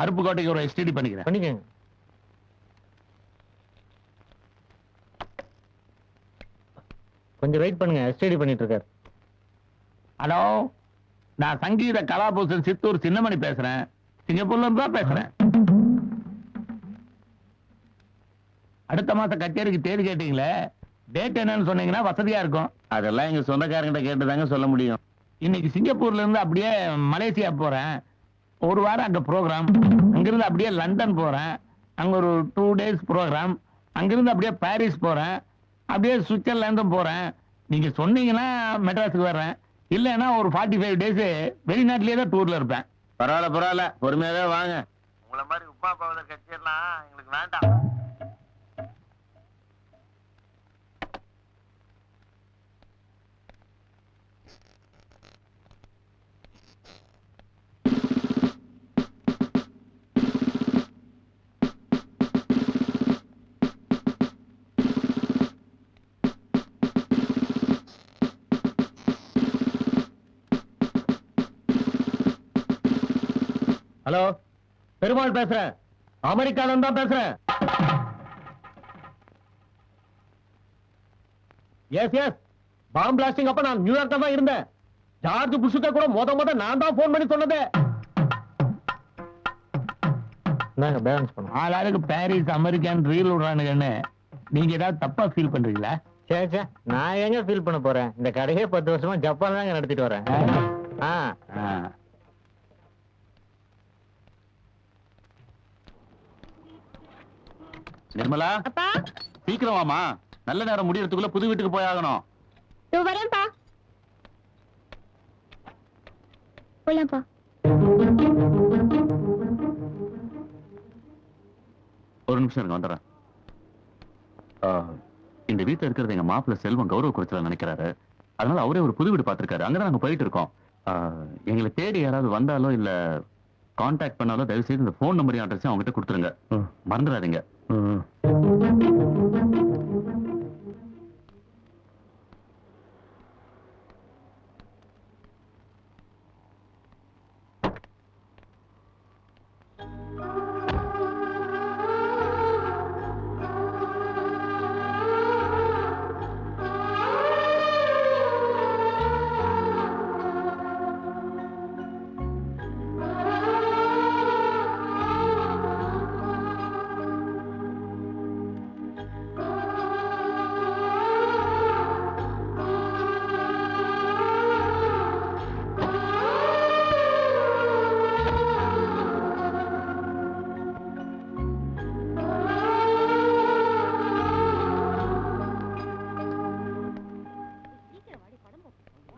அருப்புக்கோட்டைக்கு ஒரு எஸ்டிடி பண்ணிக்கிறேன். கொஞ்சம் வெயிட் பண்ணுங்க, எஸ்டிடி பண்ணிட்டு இருக்காரு. ஹலோ, நான் சங்கீத கலாபூஷன் சித்தூர் சின்னமணி பேசுறேன். சிங்கப்பூர்ல இருந்து தான் பேசுறேன். அடுத்த மாசம் கச்சேரிக்கு தேதி கேட்டீங்களே, டேட் என்னன்னு சொன்னீங்கன்னா வசதியா இருக்கும். அதெல்லாம் எங்க சொந்தக்காரங்கிட்ட கேட்டுதாங்க சொல்ல முடியும். இன்னைக்கு சிங்கப்பூர்ல இருந்து அப்படியே மலேசியா போறேன். ஒரு வாரம் அங்க ப்ரோக்ராம். அங்கிருந்து அப்படியே லண்டன் போறேன். அங்க ஒரு 2 days ப்ரோக்ராம். அங்கிருந்து அப்படியே பாரிஸ் போறேன். அப்படியே சுவிட்சர்லாந்தும் போறேன். நீங்க சொன்னீங்கன்னா மெட்ராஸுக்கு வர்றேன். இல்லைன்னா ஒரு 45 days வெளிநாட்டிலேயே தான் டூர்ல இருப்பேன். பரவாயில்ல, பொறுமையாவே வாங்க. உங்களை மாதிரி உமா பாவத கட்சியெல்லாம் எங்களுக்கு வேண்டாம். ஹலோ, பெருமாள் பேசுறேன். அமெரிக்கால தான் பேசுறேன். எஸ், பாம் பிளாஸ்டிங் அப்ப நான் நியூயார்க்ல தான் இருந்தேன். ஜார்ஜ் புஷ்க்கு கூட முத நான் தான் போன் பண்ணி சொன்னது. நாங்க பேலன்ஸ் பண்ணோம். ஆளாளுக்கு பாரிஸ் அமெரிக்கன் ரீல் விடுறானுங்கன்னு நீங்க ஏதாவது தப்பா ஃபீல் பண்றீங்களா? சே, நான் எங்க ஃபீல் பண்ண போறேன்? இந்த கடையே 10 வருஷமா ஜப்பான்ல தாங்க நடத்திட்டு வரேன். நிர்மலா, சீக்கிரம் வாமா. நல்ல நேரம் முடியறதுக்குள்ள புது வீட்டுக்கு போய் ஆகணும். வரேன்ப்பா. போலாம்ப்பா. ஒரு நிமிஷம் இருங்க, வந்துடுறேன். இந்த வீட்டுல இருக்கிறது எங்க மாப்பிள்ள செல்வம் கௌரவ குறைச்சல நினைக்கிறாரு. அதனால அவரே ஒரு புது வீடு பார்த்திருக்காரு. அங்கதான் நாங்க போயிட்டு இருக்கோம். எங்களை தேடி யாராவது வந்தாலோ இல்ல கான்டாக்ட் பண்ணாலோ தயவு செய்து இந்த போன் நம்பரையும் அட்ரஸையும் அவங்ககிட்ட கொடுத்துருங்க. மறந்துடாதீங்க.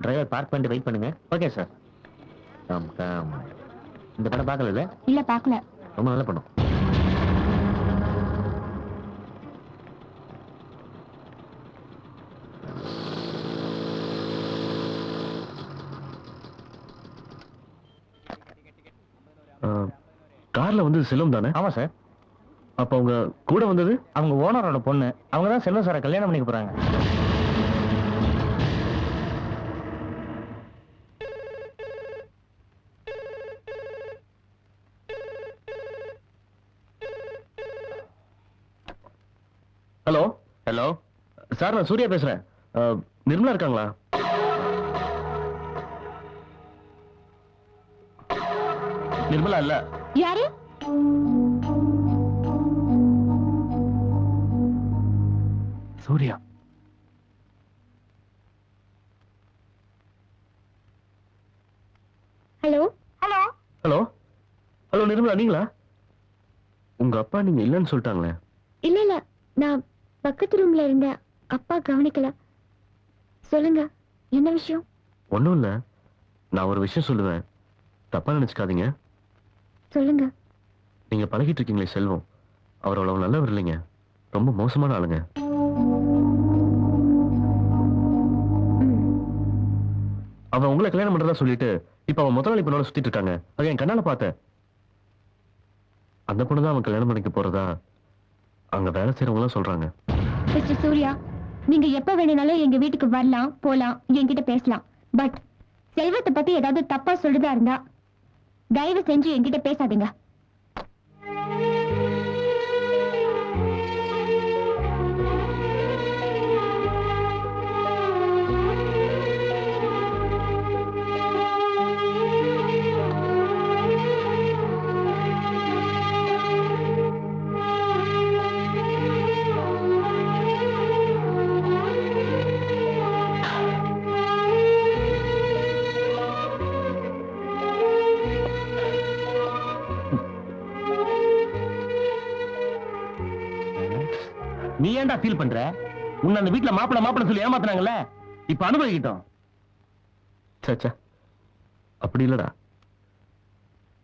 டிரைவர் பார்க் பண்ணிட்டு வெயிட் பண்ணுங்க. Okay sir. இந்த படம் பார்க்கல? இல்ல, பார்க்கல. ரொம்ப நல்ல படம். கார்ல வந்து செல்வம் தானே? ஆமா சார். அப்ப அவங்க கூட வந்தது அவங்க ஓனரோட பொண்ணு. அவங்க தான் செல்வம் சாரை கல்யாணம் பண்ணிக்க போறாங்க. ஹலோ ஹலோ சார், நான் சூர்யா பேசுறேன். நிர்மலா இருக்காங்களா? நிர்மலா இல்ல. யாரு? Surya. Hello hello hello hello Nirmala, நீங்களா? உங்க அப்பா நீங்க இல்லன்னு சொல்லிட்டாங்களே. இல்ல, நான் பக்கத்து ரூம்ல இருந்தேன். அப்பா கவனிக்கல. சொல்லுங்க, என்ன விஷயம்? ஒண்ணும் இல்ல, நான் ஒரு விஷயம் சொல்லுவேன், தப்பா நினைச்சுக்காதீங்க. சொல்லுங்க. நீங்க பழகிட்டு இருக்கீங்களே செல்வம், அவர் அவ்வளவு நல்லவர் இல்லைங்க. ரொம்ப மோசமான ஆளுங்க. அவன் உங்களை கல்யாணம் பண்றதா சொல்லிட்டு இப்ப அவன் முதலாளி பொண்ணோட சுத்திட்டு இருக்காங்க. அது என் கண்ணால பார்த்தேன். அந்த பொண்ணுதான் அவன் கல்யாணம் பண்ணிக்க போறதா அங்க வேலை செய்யறவங்க சொல்றாங்க. மிஸ்டர் சூர்யா, நீங்க எப்ப வேணும்னாலும் எங்க வீட்டுக்கு வரலாம், போலாம், என்கிட்ட பேசலாம். பட் செல்வத்தை பத்தி ஏதாவது தப்பா சொல்றதா இருந்தா தயவு செஞ்சு என்கிட்ட பேசாதீங்க. நீ ஏன்டா ஃபீல் பண்ற? உன்னை அந்த வீட்டுல மாப்பிள சொல்லி ஏமாத்துனாங்கல்ல, இப்ப அனுபவிக்கிட்டோம். சச்சா, அப்படி இல்லடா.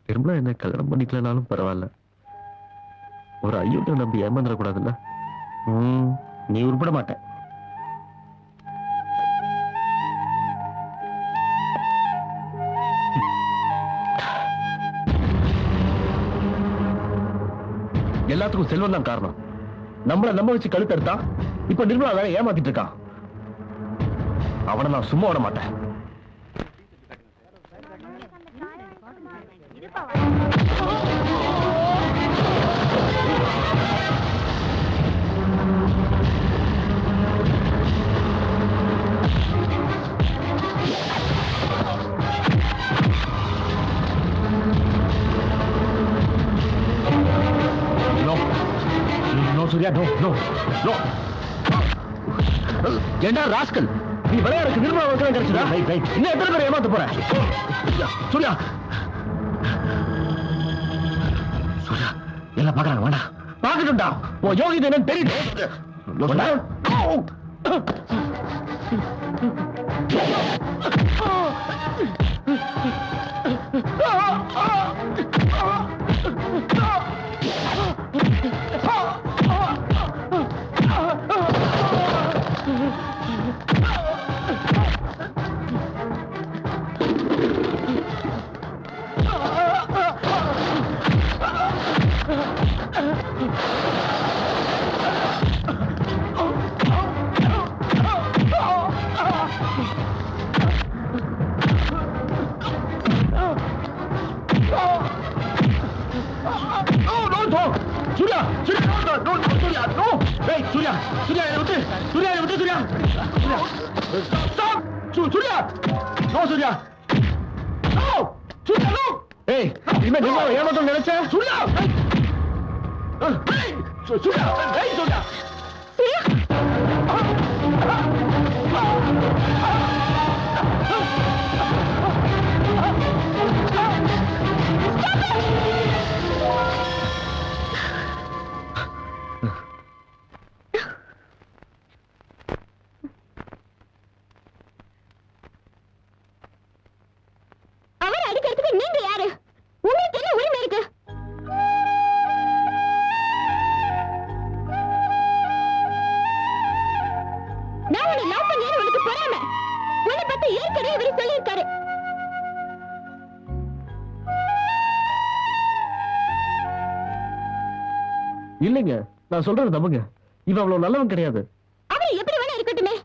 திரும்ப என்ன கல்யாணம் பண்ணிக்கலனாலும் பரவாயில்ல, ஒரு ஐயோட்ட நம்பி ஏமாந்துடக்கூடாதுல்ல. நீ உருப்பட மாட்ட. எல்லாத்துக்கும் செல்வம் தான் காரணம். நம்மள நம்ப வச்சு கழுத்தெடுத்தா இப்ப நிர்மலா வேற ஏமாத்திட்டு இருக்கான். அவனை நான் சும்மா விட மாட்டேன். Surya, no no no. ஏண்டா ராஸ்கல், நீ விளையாடுக்கு நிர்மலா வந்து கிடைச்சதா? இன்னும் எத்தனை பேர் ஏமாத்த போற? சூர்யா, சூர்யா, எல்லாம் பாக்குறாங்க. வேண்டா, பாக்கட்டும்டா. உன் யோகிதை என்னன்னு தெரியுது. Surya, Surya, no, no, Surya, no. ஏய், சூர்யா, சூர்யா, என்னை விட்டு, சூர்யா, என்னை விட்டு, Surya. Stop. Surya, no, Surya, no, Surya, no. ஏய், இனிமே நிர்மலா ஏமாத்தணும்னு நினைச்ச? சூர்யா, ஏய், சூர்யா, ஏய், சூர்யா. அவர் அடிக்கிறதுக்கு நீங்க யாரு? உங்களுக்கு என்ன உரிமை இருக்கு? நான் உன்னை லவ் பண்ணேன்னு உனக்கு பொறாமை. உன்னை பத்தி ஏற்கனவே இவர் சொல்லியிருக்காரு. இல்லைங்க, நான் சொல்றது நம்புங்க. இவன் அவ்வளவு நல்லவன் கிடையாது. அவர் எப்படி வேணா இருக்கட்டுமே.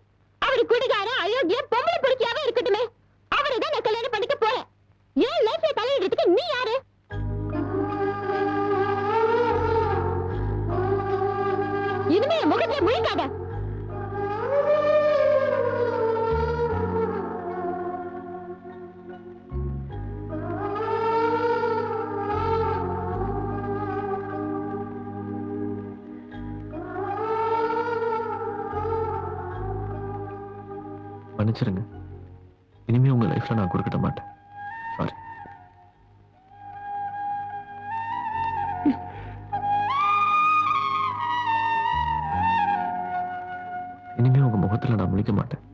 அவர் குடிகார, அயோக்கிய, பொம்பளை பொறுக்கியாவே இருக்கட்டுமே. அவரை தான் நான் கல்யாணம் பண்ணிக்க போறேன். ஏன் லைஃப்ல தலையிடுறதுக்கு நீ யாரு? இனிமே என் முகத்துல முழிக்காத. மன்னிச்சிருங்க, இனிமே உங்க லைஃப்ல நான் குறுக்கிட மாட்டேன். சாரி. இனிமே உங்க முகத்துல நான் முழிக்க மாட்டேன்.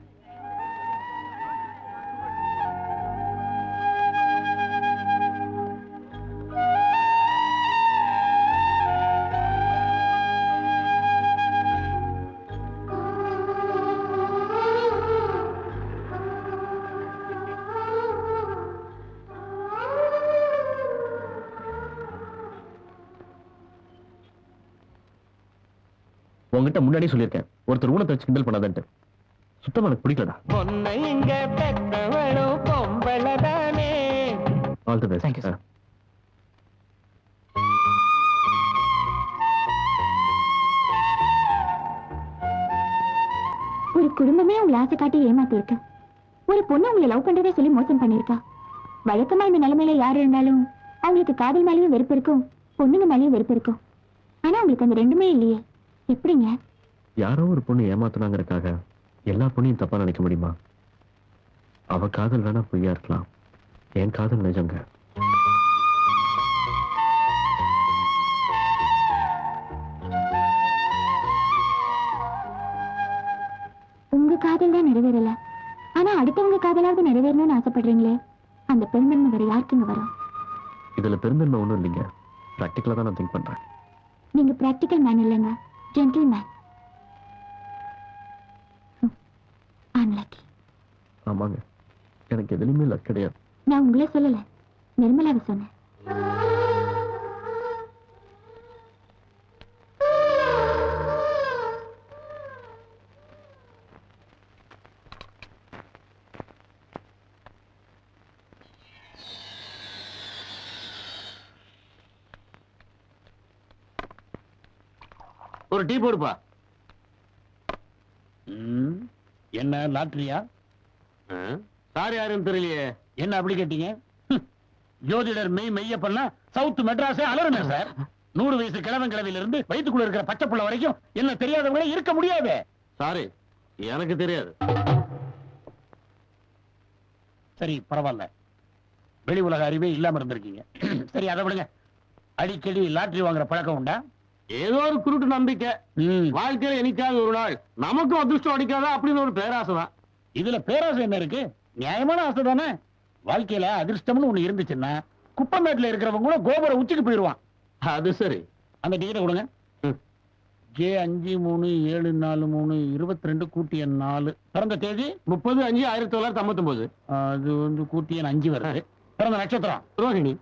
உங்ககிட்ட முன்னாடி சொல்லியிருக்கேன், ஒருத்தர் ஊனத்தை வச்சு கிண்டல் பண்ணாதன்ட்டு. சுத்தமா எனக்கு பிடிக்கலடா. All the best. ஒரு குடும்பமே உங்களை ஆசை காட்டி ஏமாத்தி இருக்கு. ஒரு பொண்ணு உங்களை லவ் பண்றதே சொல்லி மோசம் பண்ணிருக்கா. வழக்கமா இந்த நிலைமையில யாரு இருந்தாலும் அவங்களுக்கு காதல் மேலேயும் வெறுப்பு இருக்கும், பொண்ணுங்க மேலேயும் வெறுப்பு இருக்கும். ஆனா உங்களுக்கு அந்த ரெண்டுமே இல்லையே, எப்படிங்க? யாரோ ஒரு பொண்ணு ஏமாத்தினாங்கிறதுக்காக எல்லா பொண்ணையும் தப்பா நினைக்க முடியுமா? அவ காதல் வேணா பொய்யா இருக்கலாம், என் காதல் நிஜங்க. இன்னும் நிறைவேறல. ஆனா அடுத்தவங்க காதலாவது நிறைவேறணும்னு ஆசைப்படுறீங்களே, அந்த பெருந்தன்மை வேற யாருக்குங்க வரும்? இதுல பெருந்தன்மை ஒண்ணும் இல்லைங்க. பிராக்டிக்கலா தான் நான் திங்க் பண்றேன். நீங்க பிராக்டிக்கல் மேன் இல்லைங்க, ஜென்டில் மேன். அன்லக்கி. ஆமாங்க, எனக்கு எதுலையுமே லக் கிடையாது. நான் உங்களை சொல்லல, நிர்மலாவை சொன்னேன். ஒரு டீ போடுப்பா. என்ன லாட்டரியா? சார் யாருன்னு தெரியலையே. என்ன அப்படி கேட்டீங்க? ஜோதிடர் மெய்யப்பன்னா சவுத் மெட்ராஸே அலறுமே சார். 100 வயசு கிழவன் கிழவில இருந்து வயிற்றுக்குள்ள இருக்கிற பச்சை புள்ள வரைக்கும் என்ன தெரியாதவங்களே இருக்க முடியாது. சாரி, எனக்கு தெரியாது. சரி, பரவாயில்ல. வெளி உலக அறிவே இல்லாம இருந்திருக்கீங்க. சரி, அதை விடுங்க. அடிக்கடி லாட்டரி வாங்குற பழக்கம் உண்டா? ஏதோ ஒரு குருட்டு நம்பிக்கை. வாழ்க்கையில என்னைக்காவது ஒரு நாள் நமக்கும் அதிர்ஷ்டம் அடிக்காதா அப்படின்னு ஒரு பேராசை தான். இதுல பேராசை என்ன இருக்கு? நியாயமான ஆசை தானே. வாழ்க்கையில அதிர்ஷ்டம்னு ஒண்ணு இருந்துச்சுன்னா குப்பமேட்டுல இருக்கிறவங்க கூட கோபுர உச்சிக்கு போயிடுவான். அது சரி. அந்த டிக்கெட்டை கொடுங்க. J5374 22 கூட்டிய 4. பிறந்த தேதி 30/5/1959. அது வந்து கூட்டிய 5 வருது. பிறந்த நட்சத்திரம் ரோஹிணி.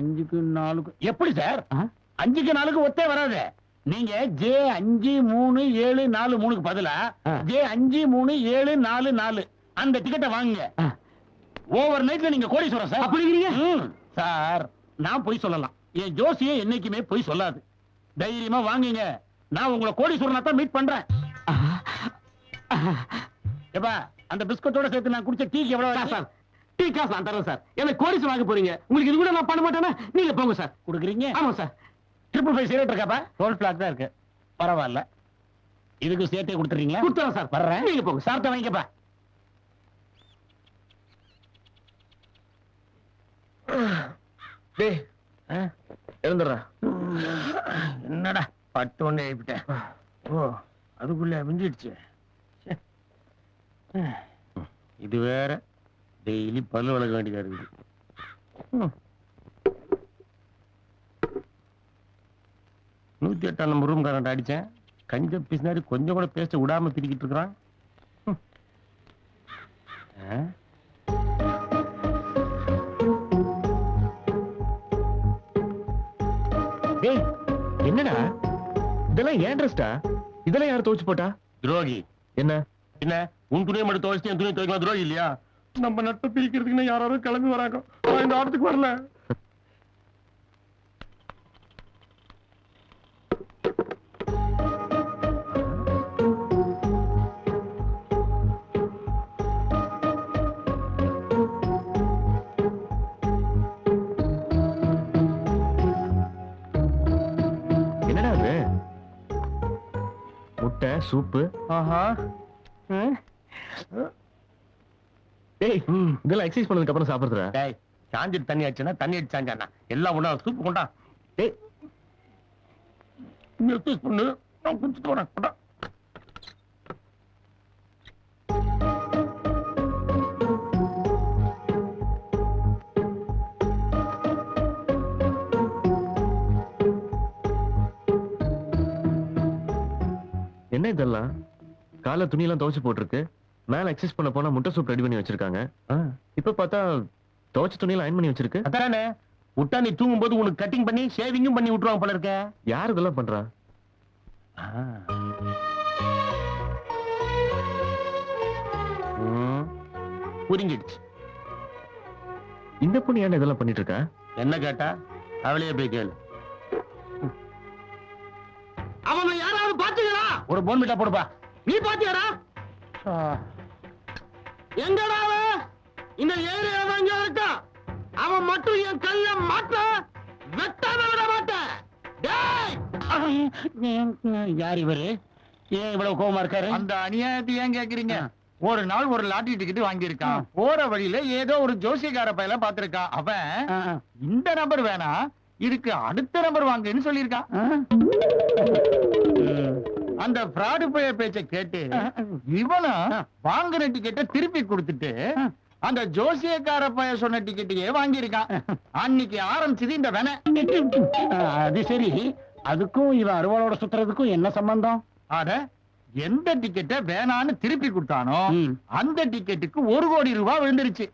5க்கு 4 எப்படி சார்? 5க்கு 4க்கு ஒத்தே வராது. நீங்க J5374 பதிலா J5374 அந்த டிக்கெட்டை வாங்குங்க. ஓவர் நைட்ல நீங்க கோடீஸ்வரன் சார். அப்படிங்கிறீங்க? சார், நான் போய் சொல்லலாம். என் ஜோசியே என்னைக்குமே போய் சொல்லாது. தைரியமா வாங்குங்க. நான் உங்களை கோடீஸ்வரனா தான் மீட் பண்றேன். ஏப்பா, அந்த பிஸ்கட்டோட சேர்த்து நான் குடிச்ச டீக்கு எவ்வளவு சார்? டீ காசு நான் தரேன் சார். எனக்கு கோடீஸ்வரன் வாங்க போறீங்க. உங்களுக்கு இது கூட நான் பண்ண மாட்டேன்னா நீங்க போங்க சார். கொடுக்குறீங்க? ஆமா சார். 555 சிகரெட் இருக்காப்பா? 12 பிளாக் தான் இருக்கு. பரவாயில்ல, இதுக்கு சேர்த்தே கொடுத்துறீங்களா? கொடுத்துறேன் சார். வர்றேன், நீங்க போங்க. சார்ட்ட வாங்கிக்கப்பா. எழுந்துடுறா. என்னடா பட்டு ஒண்ணு எழுப்பிட்டேன். ஓ, அதுக்குள்ள விஞ்சிடுச்சு. இது வேற டெய்லி பல்லு வளர்க்க வேண்டியதா இருக்குது. 108ஆம் நம்பர் ரூம் காரண்ட் அடிச்சேன். கஞ்ச பிசினாரி கொஞ்சம் கூட பேச விடாம திரிக்கிட்டு இருக்கிறான். டேய், என்னடா இதெல்லாம் ஏன் ட்ரெஸ்டா? இதெல்லாம் யார் துவைச்சு போட்டா? துரோகி. என்ன என்ன உன் துணியை மட்டும் துவைச்சு என் துணியை துவைக்கலாம் துரோகி இல்லையா? நம்ம நட்பை பிரிக்கிறதுக்குன்னு யாரும் கிளம்பி வராங்க. நான் இந்த ஆட்டத்துக்கு வரல. என்னடா அது? முட்டை சூப்பு. ஆஹா. டேய், இதெல்லாம் எக்ஸசைஸ் பண்ணதுக்கு அப்புறம் சாப்பிடுறா? டேய், சாஞ்சிட்டு தண்ணி ஆச்சுன்னா தண்ணி அடிச்சு சாஞ்சானா எல்லாம் ஒண்ணா சூப்பு கொண்டா. டேய், நீ எக்ஸசைஸ் பண்ணு, நான் குடிச்சிட்டு வரேன். கொண்டா. என்ன இதெல்லாம்? காலை துணியெல்லாம் துவைச்சு போட்டிருக்கு. மேல எக்ஸசைஸ் பண்ண போனா முட்டை சூப் ரெடி பண்ணி வச்சிருக்காங்க. இப்ப பார்த்தா துவைச்ச துணியெல்லாம் அயன் பண்ணி வச்சிருக்கு. அதானே விட்டா நீ தூங்கும் போது உனக்கு கட்டிங் பண்ணி ஷேவிங்கும் பண்ணி விட்டுருவாங்க போல இருக்க. யார் இதெல்லாம் பண்றா? புரிஞ்சிடுச்சு. இந்த பொண்ணு ஏன் இதெல்லாம் பண்ணிட்டு இருக்கா? என்ன கேட்டா அவளையே போய் கேளு. அவங்க யாராவது பாத்தீங்களா? ஒரு போன் மீட்டா போடுப்பா. நீ பாத்தியாடா? எங்கடா அவன்? இந்த ஏரியால எங்க இருக்கா? அவன் மட்டும் என் கல்ல மாட்ட வெட்டாம விட மாட்டேன். டேய், யார் இவரு? ஏன் இவ்வளவு கோவமா இருக்காரு? அந்த அநியாயத்தை ஏன் கேக்குறீங்க? ஒரு நாள் ஒரு லாட்டரி டிக்கெட் வாங்கியிருக்கான். போற வழியில ஏதோ ஒரு ஜோசியக்கார பையல பாத்திருக்கான். அவன் இந்த நம்பர் வேணா, இதுக்கு அடுத்த நம்பர் வாங்குன்னு சொல்லியிருக்கான். அந்த fraud பேச்ச கேட்டு இவனும் வாங்குற டிக்கெட்டை திருப்பி கொடுத்துட்டு அந்த ஜோசியக்கார பைய சொன்ன டிக்கெட்டையே வாங்கியிருக்கான். அன்னைக்கு ஆரம்பிச்சது இந்த வேனை. அது சரி, அதுக்கும் இவன் அருவாளோட சுத்துறதுக்கும் என்ன சம்பந்தம்? அட, எந்த டிக்கெட்டை வேணான்னு திருப்பி கொடுத்தானோ அந்த டிக்கெட்டுக்கு 1 கோடி ரூபாய் விழுந்துருச்சு.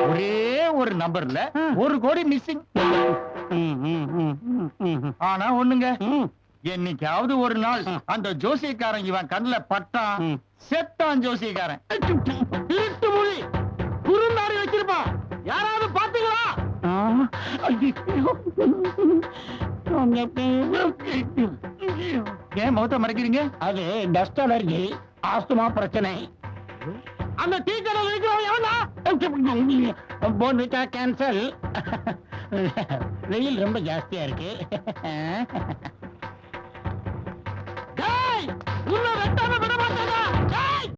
ஒரே ஒரு நம்பர்ல 1 கோடி மிஸ்ஸிங். ஆனா ஒண்ணுங்க, என்னைக்காவது ஒரு நாள் அந்த ஜோசியக்காரன் இவன் கண்ணுல பட்டான், செத்தான் ஜோசியக்காரன். திருட்டு மொழி குறுந்தாடி வச்சிருப்பான், யாராவது பாத்தீங்களா? ஏன் முகத்தை மறைக்கிறீங்க? அது டஸ்ட் அலர்ஜி, ஆஸ்துமா பிரச்சனை. அந்த டீ கடை வைக்கிறவன் எவனா? போன்விட்டா கேன்சல். வெயில் ரொம்ப ஜாஸ்தியா இருக்கு. டேய், உன்னை வெட்டாம விட